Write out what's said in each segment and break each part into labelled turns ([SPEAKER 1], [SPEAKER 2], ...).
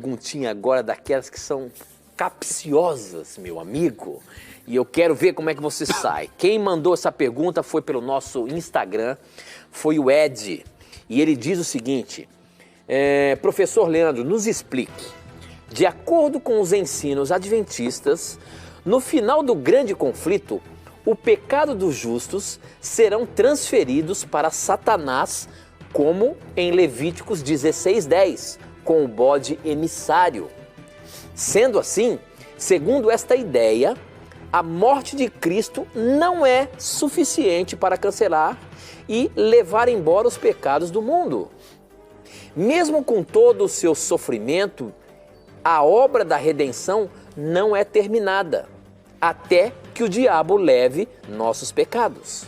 [SPEAKER 1] perguntinha agora daquelas que são capciosas, meu amigo. E eu quero ver como é que você sai. Quem mandou essa pergunta foi pelo nosso Instagram, foi o Ed. E ele diz o seguinte: professor Leandro, nos explique. De acordo com os ensinos adventistas, no final do grande conflito, o pecado dos justos serão transferidos para Satanás, como em Levíticos 16:10, com o bode emissário. Sendo assim, segundo esta ideia, a morte de Cristo não é suficiente para cancelar e levar embora os pecados do mundo. Mesmo com todo o seu sofrimento, a obra da redenção não é terminada, até que o diabo leve nossos pecados.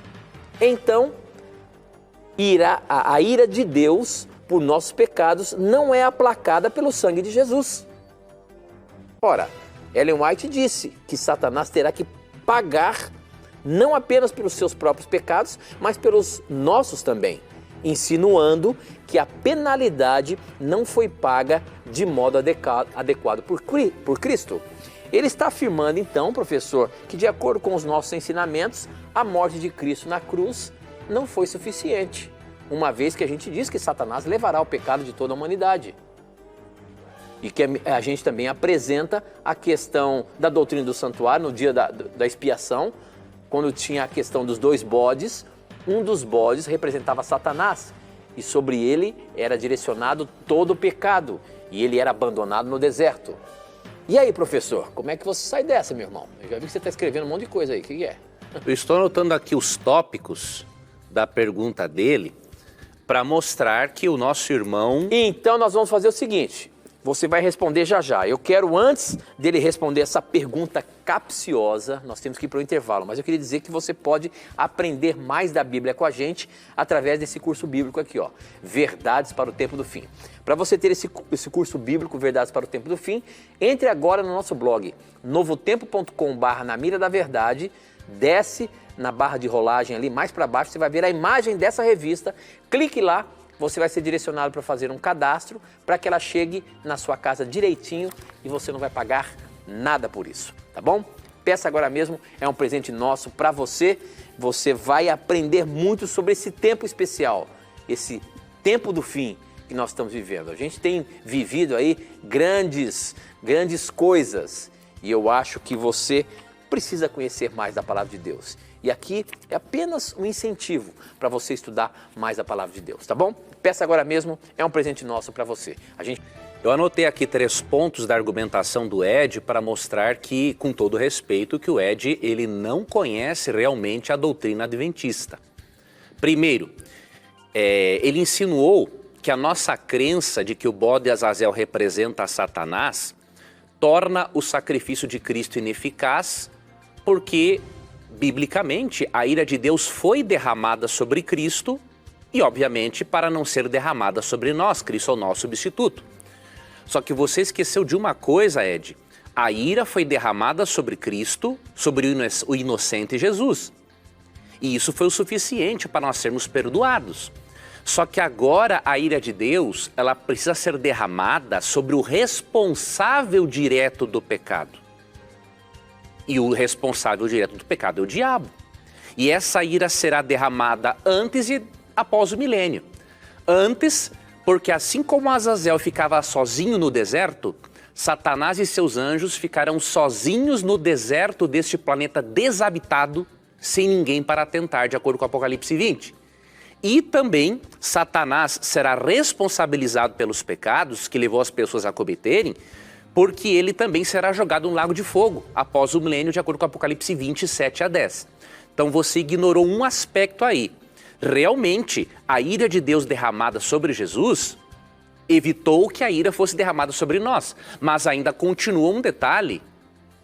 [SPEAKER 1] Então, a ira de Deus por nossos pecados não é aplacada pelo sangue de Jesus. Ora, Ellen White disse que Satanás terá que pagar não apenas pelos seus próprios pecados, mas pelos nossos também, insinuando que a penalidade não foi paga de modo adequado por Cristo. Ele está afirmando então, professor, que de acordo com os nossos ensinamentos, a morte de Cristo na cruz não foi suficiente, uma vez que a gente diz que Satanás levará o pecado de toda a humanidade. E que a gente também apresenta a questão da doutrina do santuário no dia da expiação, quando tinha a questão dos 2 bodes, um dos bodes representava Satanás e sobre ele era direcionado todo o pecado e ele era abandonado no deserto. E aí, professor, como é que você sai dessa, meu irmão? Eu já vi que você está escrevendo um monte de coisa aí, o que é?
[SPEAKER 2] Eu estou anotando aqui os tópicos da pergunta dele para mostrar que o nosso irmão...
[SPEAKER 1] Então nós vamos fazer o seguinte... Você vai responder já já. Eu quero, antes dele responder essa pergunta capciosa, nós temos que ir para o intervalo, mas eu queria dizer que você pode aprender mais da Bíblia com a gente através desse curso bíblico aqui, ó, Verdades para o Tempo do Fim. Para você ter esse curso bíblico, Verdades para o Tempo do Fim, entre agora no nosso blog, novotempo.com/na mira da verdade, desce na barra de rolagem ali, mais para baixo, você vai ver a imagem dessa revista, clique lá, você vai ser direcionado para fazer um cadastro para que ela chegue na sua casa direitinho e você não vai pagar nada por isso, tá bom? Peça agora mesmo, é um presente nosso para você. Você vai aprender muito sobre esse tempo especial, esse tempo do fim que nós estamos vivendo. A gente tem vivido aí grandes coisas e eu acho que você precisa conhecer mais da palavra de Deus. E aqui é apenas um incentivo para você estudar mais a palavra de Deus, tá bom? Peça agora mesmo, é um presente nosso para você.
[SPEAKER 2] Eu anotei aqui 3 pontos da argumentação do Ed para mostrar que, com todo respeito, que o Ed ele não conhece realmente a doutrina adventista. Primeiro, ele insinuou que a nossa crença de que o bode Azazel representa Satanás torna o sacrifício de Cristo ineficaz porque... biblicamente, a ira de Deus foi derramada sobre Cristo e, obviamente, para não ser derramada sobre nós, Cristo é o nosso substituto. Só que você esqueceu de uma coisa, Ed. A ira foi derramada sobre Cristo, sobre o inocente Jesus. E isso foi o suficiente para nós sermos perdoados. Só que agora a ira de Deus, ela precisa ser derramada sobre o responsável direto do pecado. E o responsável direto do pecado é o diabo. E essa ira será derramada antes e após o milênio. Antes, porque assim como Azazel ficava sozinho no deserto, Satanás e seus anjos ficarão sozinhos no deserto deste planeta desabitado, sem ninguém para atentar, de acordo com Apocalipse 20. E também Satanás será responsabilizado pelos pecados que levou as pessoas a cometerem, porque ele também será jogado num lago de fogo após o milênio, de acordo com Apocalipse 20, 7-10. Então você ignorou um aspecto aí. Realmente, a ira de Deus derramada sobre Jesus evitou que a ira fosse derramada sobre nós. Mas ainda continua um detalhe.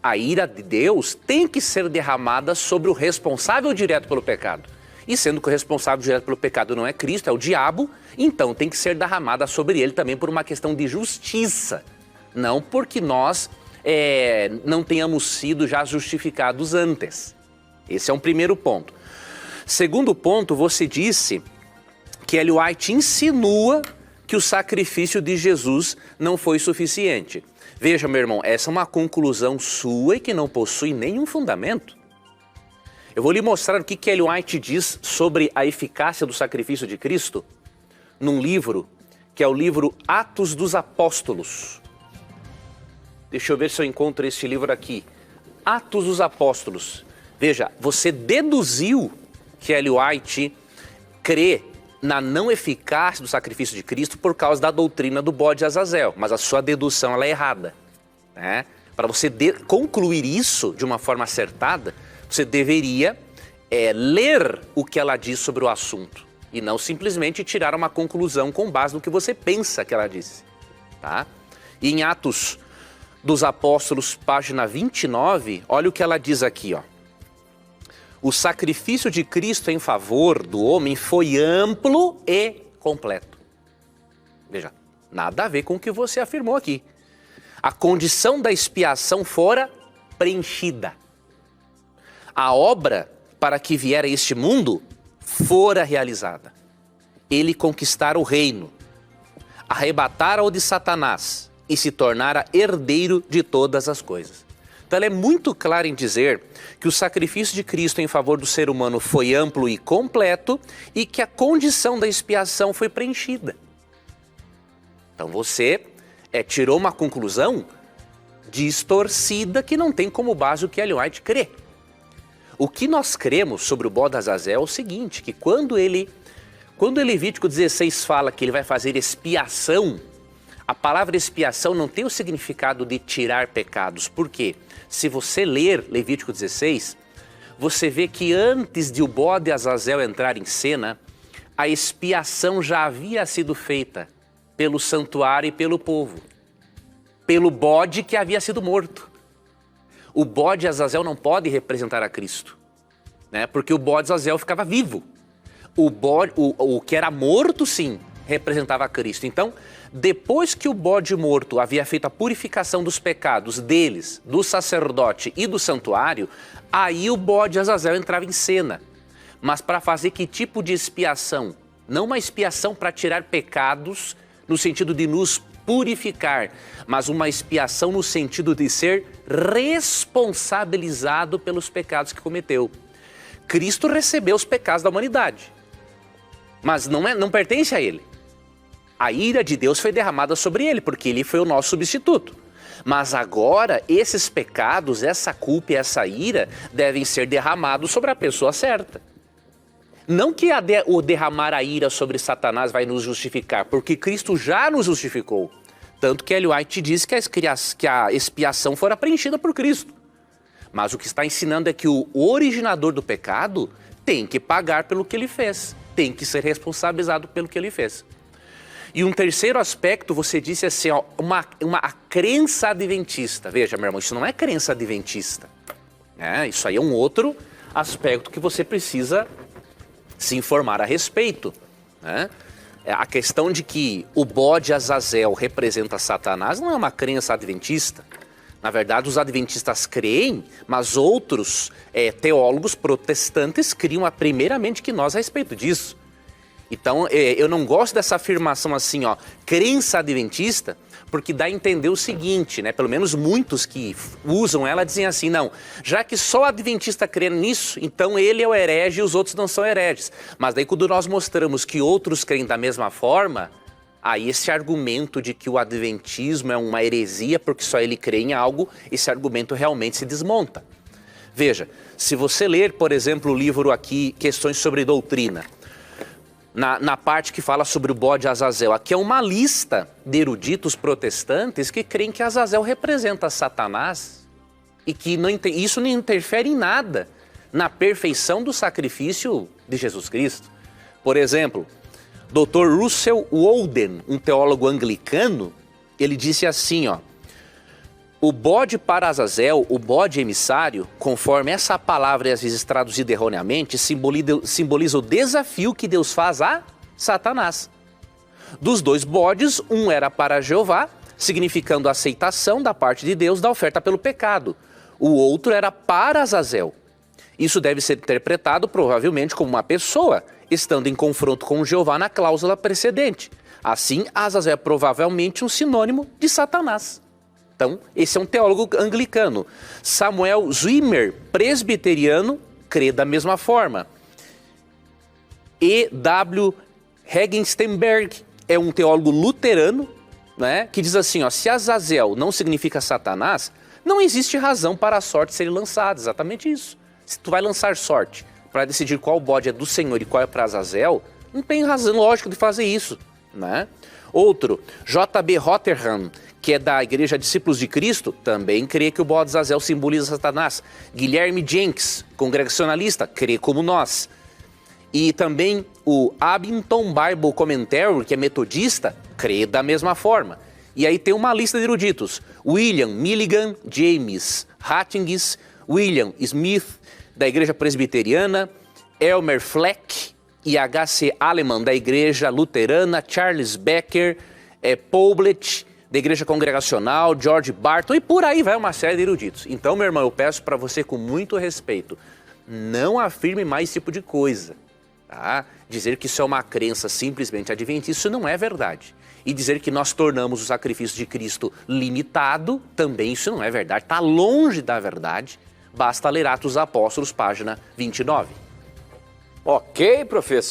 [SPEAKER 2] A ira de Deus tem que ser derramada sobre o responsável direto pelo pecado. E sendo que o responsável direto pelo pecado não é Cristo, é o diabo, então tem que ser derramada sobre ele também por uma questão de justiça. Não porque nós não tenhamos sido já justificados antes. Esse é um primeiro ponto. Segundo ponto, você disse que Ellen White insinua que o sacrifício de Jesus não foi suficiente. Veja, meu irmão, essa é uma conclusão sua e que não possui nenhum fundamento. Eu vou lhe mostrar o que Ellen White diz sobre a eficácia do sacrifício de Cristo num livro que é o livro Atos dos Apóstolos. Deixa eu ver se eu encontro esse livro aqui. Atos dos Apóstolos. Veja, você deduziu que Ellen White crê na não eficácia do sacrifício de Cristo por causa da doutrina do bode Azazel, mas a sua dedução ela é errada, né? Para você concluir isso de uma forma acertada, você deveria ler o que ela diz sobre o assunto e não simplesmente tirar uma conclusão com base no que você pensa que ela disse, tá? E em Atos dos Apóstolos, página 29, olha o que ela diz aqui, ó. O sacrifício de Cristo em favor do homem foi amplo e completo. Veja, nada a ver com o que você afirmou aqui. A condição da expiação fora preenchida. A obra para que viera este mundo fora realizada. Ele conquistara o reino, arrebatara o de Satanás e se tornara herdeiro de todas as coisas. Então ela é muito clara em dizer que o sacrifício de Cristo em favor do ser humano foi amplo e completo e que a condição da expiação foi preenchida. Então você tirou uma conclusão distorcida que não tem como base o que Ellen White crê. O que nós cremos sobre o bode Azazel é o seguinte, que quando Levítico 16 fala que ele vai fazer expiação, a palavra expiação não tem o significado de tirar pecados. Por quê? Se você ler Levítico 16, você vê que antes de o bode Azazel entrar em cena, a expiação já havia sido feita pelo santuário e pelo povo. Pelo bode que havia sido morto. O bode Azazel não pode representar a Cristo, né? Porque o bode Azazel ficava vivo. O que era morto, sim, representava a Cristo. Então, depois que o bode morto havia feito a purificação dos pecados deles, do sacerdote e do santuário, aí o bode Azazel entrava em cena. Mas para fazer que tipo de expiação? Não uma expiação para tirar pecados no sentido de nos purificar, mas uma expiação no sentido de ser responsabilizado pelos pecados que cometeu. Cristo recebeu os pecados da humanidade, mas não pertence a ele. A ira de Deus foi derramada sobre ele, porque ele foi o nosso substituto. Mas agora, esses pecados, essa culpa e essa ira devem ser derramados sobre a pessoa certa. Não que o derramar a ira sobre Satanás vai nos justificar, porque Cristo já nos justificou. Tanto que Ellen White diz que a expiação fora preenchida por Cristo. Mas o que está ensinando é que o originador do pecado tem que pagar pelo que ele fez, tem que ser responsabilizado pelo que ele fez. E um terceiro aspecto, você disse assim, ó, a crença adventista. Veja, meu irmão, isso não é crença adventista, né? Isso aí é um outro aspecto que você precisa se informar a respeito, né? A questão de que o bode Azazel representa Satanás não é uma crença adventista. Na verdade, os adventistas creem, mas outros teólogos protestantes criam primeiramente que nós a respeito disso. Então, eu não gosto dessa afirmação assim, ó, crença adventista, porque dá a entender o seguinte, né? Pelo menos muitos que usam ela dizem assim, não, já que só o adventista crê nisso, então ele é o herege e os outros não são hereges. Mas daí quando nós mostramos que outros creem da mesma forma, aí esse argumento de que o adventismo é uma heresia porque só ele crê em algo, esse argumento realmente se desmonta. Veja, se você ler, por exemplo, o livro aqui, Questões sobre Doutrina, na parte que fala sobre o bode Azazel, aqui é uma lista de eruditos protestantes que creem que Azazel representa Satanás e que isso não interfere em nada na perfeição do sacrifício de Jesus Cristo. Por exemplo, Dr. Russell Walden, um teólogo anglicano, ele disse assim, ó, o bode para Azazel, o bode emissário, conforme essa palavra é às vezes traduzida erroneamente, simboliza o desafio que Deus faz a Satanás. Dos dois bodes, um era para Jeová, significando a aceitação da parte de Deus da oferta pelo pecado. O outro era para Azazel. Isso deve ser interpretado provavelmente como uma pessoa estando em confronto com Jeová na cláusula precedente. Assim, Azazel é provavelmente um sinônimo de Satanás. Então, esse é um teólogo anglicano. Samuel Zwimmer, presbiteriano, crê da mesma forma. E.W. Regenstenberg é um teólogo luterano, né, que diz assim, ó, se Azazel não significa Satanás, não existe razão para a sorte ser lançada. Exatamente isso. Se tu vai lançar sorte para decidir qual bode é do Senhor e qual é para Azazel, não tem razão lógica de fazer isso, né? Outro, J.B. Rotherham, que é da Igreja Discípulos de Cristo, também crê que o bode de Azazel simboliza Satanás. Guilherme Jenks, congregacionalista, crê como nós. E também o Abington Bible Commentary, que é metodista, crê da mesma forma. E aí tem uma lista de eruditos. William Milligan James Hattings, William Smith, da Igreja Presbiteriana, Elmer Fleck e H.C. Aleman, da Igreja Luterana, Charles Becker, Powlett, da Igreja Congregacional, George Barton, e por aí vai uma série de eruditos. Então, meu irmão, eu peço para você com muito respeito, não afirme mais esse tipo de coisa. Tá? Dizer que isso é uma crença simplesmente adventista, isso não é verdade. E dizer que nós tornamos o sacrifício de Cristo limitado, também isso não é verdade. Está longe da verdade. Basta ler Atos dos Apóstolos, página 29.
[SPEAKER 1] Ok, professor.